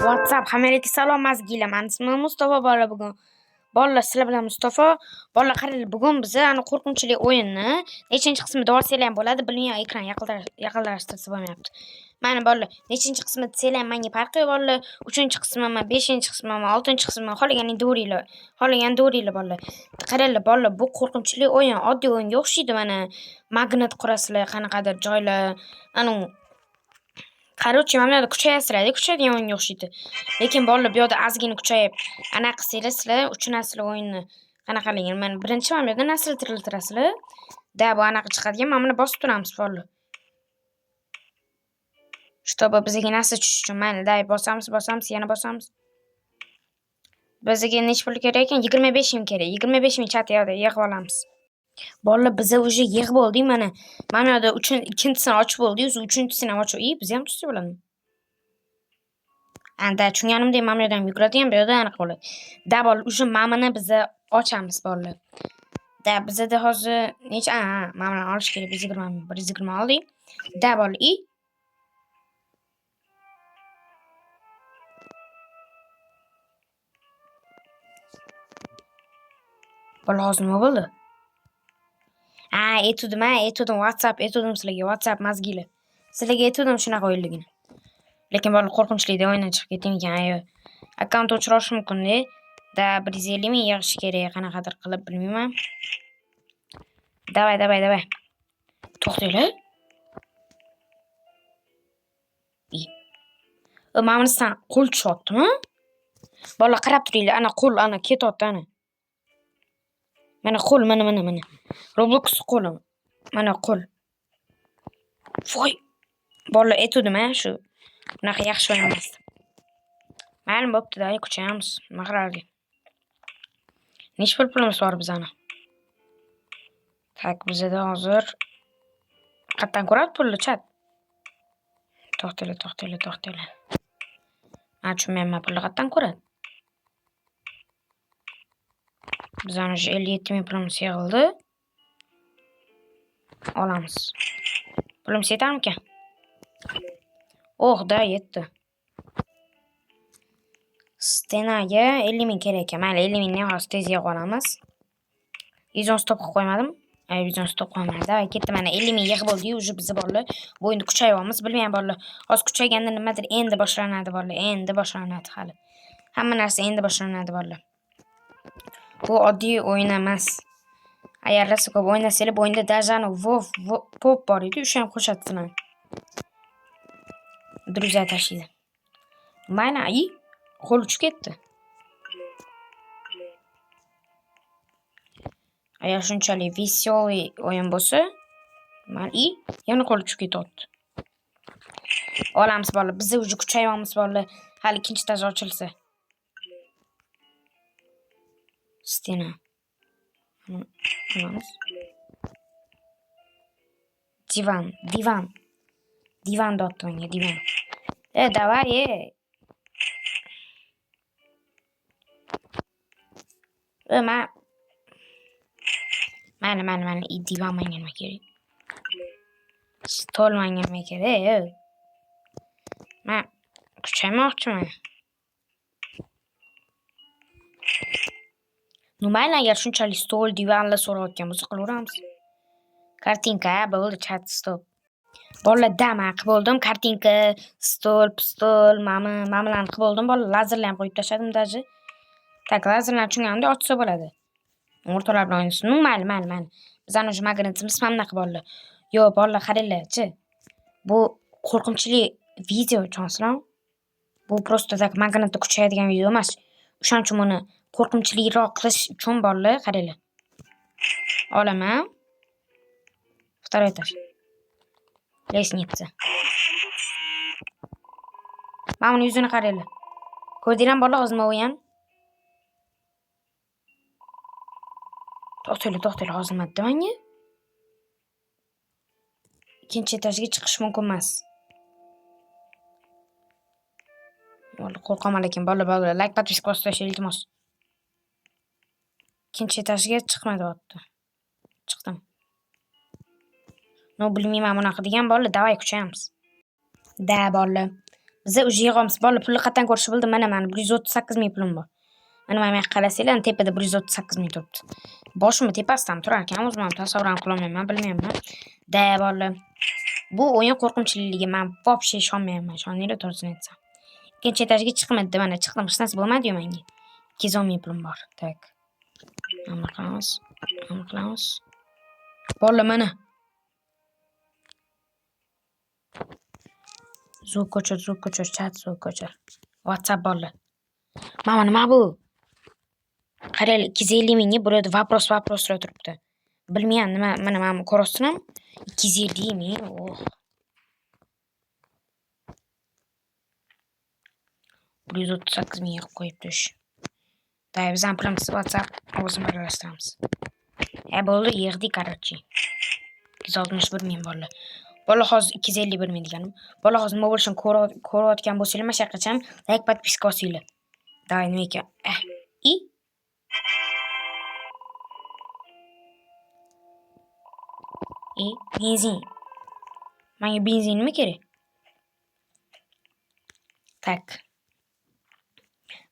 WhatsApp hammalarga salom mazgiylar. Men ismim Mustafa bola bugun. Bolalar sizlar bilan Mustafa. Bolalar qaranglar, bugun biz ana qo'rqinchli o'yinni nechinchi qismida o'rsalar ham bo'ladi, bilmayman, ekran yaqinlashtirsa bo'lmayapti. Mana bolalar, nechinchi qismida desanglar ham menga farqi yo'q bolalar. 3-qismimi, 5-qismimi, 6-qismimi, xohlaganingni o'ringlar. Xohlaganingni o'ringlar bolalar. Qaranglar bolalar, bu qo'rqinchli o'yin, oddiy o'yinga o'xshaydi mana. Magnet qurasizlar, qanaqadir joylar, anu Короче, mana buyoqda kuchayasizlar, kuchaydigan o'yinga o'xshaydi. Lekin bolalar bu yoqda ozgina kuchayib, anaqa qilsanglar, sizlar uchunasizlar o'yinni qanaqaligini. Mana birinchi mana bu yerda nasl tiriltirasizlar. Da bu anaqa chiqadigan, mana buni bosib turamiz bolalar. Чтобы bizga nasl tushishi uchun mana da bosamiz, yana bosamiz. Bizga necha pul kerak ekan? 25 ming kerak. 25 ming chat yoqda yig'ib olamiz. Bolalar biza уже yig'ib oldik mana. Mana yoqda ikkinchisini ochib oldik, uchinchisini ham ochib. Biz ham tutsa bo'ladimi? Anda tushunganimdek mana bu yerdan yuguradigan, bu yerda aniq bo'ladi. Da bolalar уже mamani biza ochamiz bolalar. Da bizada hozir necha mana olish kerak. 120 oldik. Da bolalar Bola hozir nima bo'ldi? Aytdim WhatsApp sizlarga WhatsApp mazgiylar. Sizlarga aytdim shunaqa o'yinligini. Lekin bola qo'rqinchli deb o'yindan chiqib ketding ekan. Akkaunt o'chirish mumkin-da. Da 150 ming yig'ish kerak, qanaqadir qilib bilmayman. Davay. To'xtanglar. Mana bunisidan qo'l tushyaptimi? Bola qarab turinglar, ana qo'l ana ketyapti ana. Mana qo'l, mana. Roblox qo'lim. Mana qo'l. Voy. Bola aytdim shu. Bunaqa yaxshi emas. Ma'lum bo'pti-da, kuchayamiz. Mag'rarga. Necha pulimiz bor bizani? Tak, bizda hozir qatdan ko'radi pulni chat. To'xtanglar. Tushunmayman, pulni qatdan ko'radi. Bizani 57 ming pulimiz yig'ildi. Olamiz. Pulimiz yetarmikan? Da yetdi. Stenaga 50 ming kerak ekan. Mayli, 50 mingni hozir tez yig'ib olamiz. 110 stop qilib qo'ymadim. 110 stop qo'ymadim. Davay ketdi, mana 50 ming yig'ib oldik. Уже biz bolalar bu endi kuchayamiz. Bilmayman bolalar. Hozir kuchayganda nimadir endi boshlanadi bolalar. Endi boshlanadi hali. Hamma narsa endi boshlanadi bolalar. Bu oddiy o'yin emas. Agar rosa ko'p o'ynasanglar, bu o'yinda dajani pop bor edi, o'sha ham qo'shadi sizlarni. Друзья tashlaydi. Mana qo'l uchib ketdi. Agar shunchalik veselый o'yin bo'lsa, mana yana qo'l uchib ketyapti. Olamiz bolalar, biz уже kuchayamiz bolalar. Hali ikkinchi etaj ochilsa. Stena. Divan dotdi menga, divan. Давай. Mana divan menga nima kerak? Stol menga nima kerak? Men kuchaymoqchiman. Mayli, agar shunchalik stol, divanlar so'rayotgan bo'lsa qilaveramiz. Kartinka bo'ldi, chat stop. Bolalar dama qilib oldim, kartinka, stol, pistol, mamalarni qilib oldim. Bolalar lazerlar ham qo'yib tashladim daji. Tak, lazerlar tushunganimda ochsa bo'ladi. O'rtalar bilan o'ynaysiz. Mayli. Bizani уже magnetimiz ham bunaqa bolalar. Yo'q, bolalar qaranglar-chi. Bu qo'rqinchli video chanslar. Bu просто tak magnetda kuchayadigan video emas. O'shaning uchun buni qo'rqinchliroq qilish uchun bolalar qaranglar. Olaman. Второй этаж. Лестница. Mana buni yuzini qaranglar. Ko'rdinglarmi bolalar, hozir nima bo'lgan? To'xtanglar, hozir nima dedi menga? Ikkinchi etajga chiqish mumkin emas. Bolalar qo'rqaman, lekin bolalar like, подписка bosib tashlang iltimos. Ikkinchi etajga chiqmadi deyapti. Chiqdim. No bilmayman bunaqa degan bolalar, davay kuchayamiz. Da bolalar. Biza uje yig'amiz. Bolalar pulni qatdan ko'rish bo'ldi. Mana 138 ming pulim bor. Mana bu yoqqa qarasanglar, tepada 138 ming turibdi. Boshimni tepasidan turar ekan, o'zim ham tasavvur ham qilolmayman, bilmayman. Da bolalar. Bu o'yin qo'rqinchiligi men вообще ishonmayman, ishoninglar to'g'risini aytsam. Ikkinchi etajga chiqmadi, mana chiqdim, hech narsa bo'lmadi-yu menga. 210 ming pulim bor. Tak. Nima qilamiz? Nima qilamiz? Bolalar mana. Звук ko'chir, chat звук ko'chir. WhatsApp bolalar. Mana nima bu? Qaraylik, 250 mingga burada vopros turibdi. Bilmayman nima, mana men ko'rasizmi? 250 ming. Oh. 138 ming qilib qo'yibdi shu. Day biz ham pulimiz WhatsApp o'zimiz birlashtiramiz. Bo'ldi, yig'dik короче. 261 ming bolalar. Bolalar hozir 251 ming deganim. Bolalar hozir nima bo'lishini ko'rayotgan bo'lsanglar, mana shaqacham like подписка osinglar. Day nima ekan? Benzin. Menga benzin nima kerak? Tak.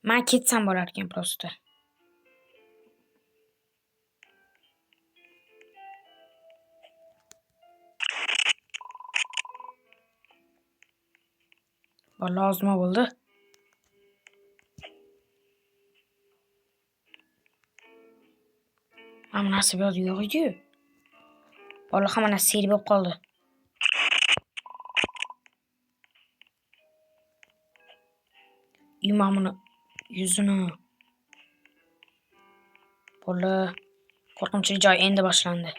Men ketsam bo'lar ekan просто. Vallahi ozma bo'ldi. Mana nasib yo'q edi. Vallahi hamma narsa sel bo'lib qoldi. Imomini yuzini. Vallahi qo'rqinchli joy endi boshlandi.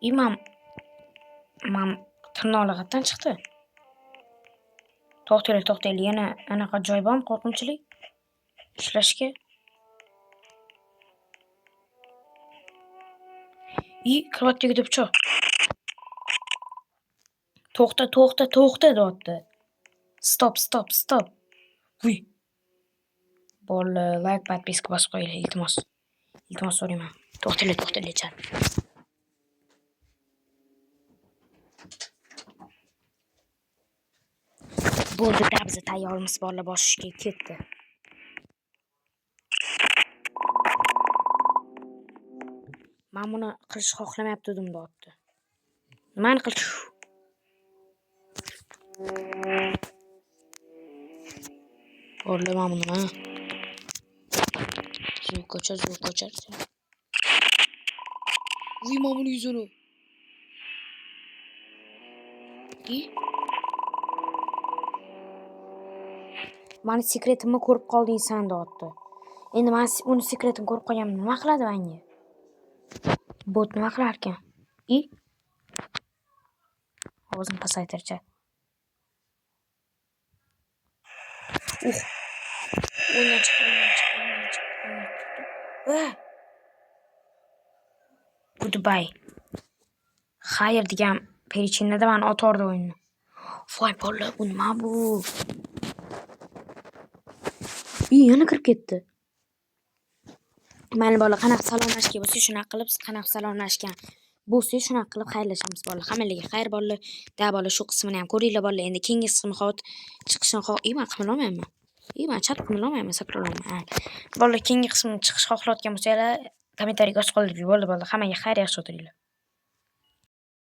Imom tirnoqlar qayerdan chiqdi? To'xtaylik, yana anaqa joy bormi qo'rqinchli? Ishlashga. Kirvatdagi debcho. To'xta deyapti. Stop. Vuy. Bolalar, like, подписка bosib qo'yinglar, iltimos. Iltimos so'rayman. To'xtaylik, chat. Bo'ldi, biz tayyormiz, bolalar boshishga ketdi. Men buni qilish xohlamayaptim deyapti. Nimani qilish? Bolalar men buni звук ko'chir. Vuy, men buni yuzini. Mani sekretimni ko'rib qolding sen deyapti. Endi men uni sekretini ko'rib qolganman. Nima qiladi menga? Bot nima qilar ekan? Ovozini pasaytircha. O'ynab chiq. Goodbye. Xayr degan perichinada men otordi o'yinni. Voy bolalar, bu nima bu? Yana kirib ketdi. Mayli bolalar, qanaqa salomlashgan bo'lsa shunaqa qilib, qanaqa salomlashgan bo'lsa shunaqa qilib xayrlashamiz bolalar. Hammalarga xayr bolalar. Da bolalar, shu qismini ham ko'ringlar bolalar. Endi keyingi qismi chiqishini men qilolmayman. Men chat qilolmayman, sakrolmayman. Bolalar, keyingi qismini chiqish xohlayotgan bo'lsanglar, kommentariy yozib qoldirib bo'ldi bolalar. Hammaga xayr, yaxshi o'tiringlar.